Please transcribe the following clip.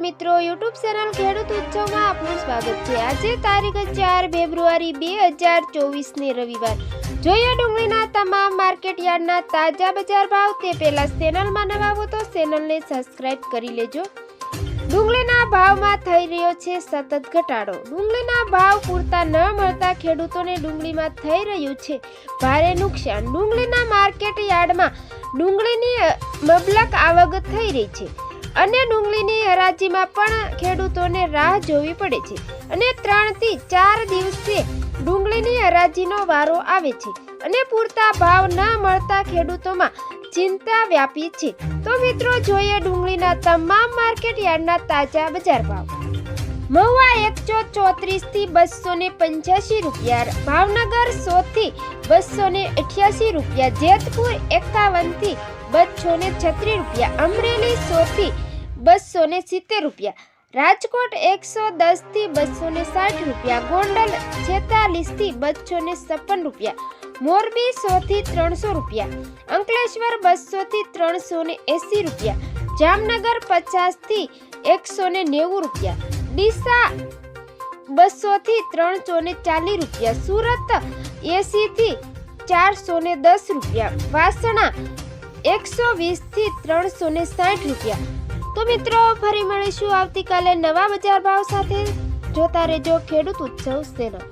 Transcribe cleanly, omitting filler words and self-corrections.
મિત્રો, YouTube channel ખેડૂત ઉત્સવમાં આપનું સ્વાગત છે। આજે તારીખ 4 ફેબ્રુઆરી 2024 ને રવિવાર। જોઈએ ડુંગળીના તમામ માર્કેટ યાર્ડના તાજા બજાર ભાવ। તે પહેલા ચેનલમાં નવા હો તો ચેનલને સબસ્ક્રાઇબ કરી લેજો। ડુંગળીના ભાવમાં થઈ રહ્યો છે સતત ઘટાડો। ડુંગળીના ભાવ પૂરતા ન મળતા ખેડૂતોને ડુંગળીમાં થઈ રહ્યું છે ભારે નુકસાન। ડુંગળીના માર્કેટ યાર્ડમાં ડુંગળીની મબલક આવક થઈ રહી છે અને ડુંગળીની હરાજીમાં પણ ખેડૂતોને રાહ જોવી પડે છે અને 3 થી 4 દિવસે ડુંગળીની હરાજીનો વારો આવે છે અને પૂરતા ભાવ ન મળતા ખેડૂતોમાં ચિંતા વ્યાપી છે। તો મિત્રો, જોઈએ ડુંગળીના તમામ માર્કેટ યાર્ડના તાજા બજાર ભાવ। મહુવા 134 થી 285 રૂપિયા, ભાવનગર 100 થી 288 રૂપિયા, જેતપુર 51 થી 236 રૂપિયા, અમરેલી 100 થી 270 રૂપિયા, રાજકોટ 110 થી 260 રૂપિયા, ગોંડલ 46 થી 256 રૂપિયા, મોરબી 100 થી 300 રૂપિયા, અંકલેશ્વર 200 થી 380 રૂપિયા, જામનગર 50 થી 190 રૂપિયા, ડીસા 200 થી 340 રૂપિયા, સુરત 80 થી 410 રૂપિયા, વાસણા 120 થી 360 રૂપિયા। તો મિત્રો, ફરી મળીશું આવતીકાલે નવા બજાર ભાવ સાથે। જોતા રહેજો ખેડૂત ઉત્સવ ચેનલ।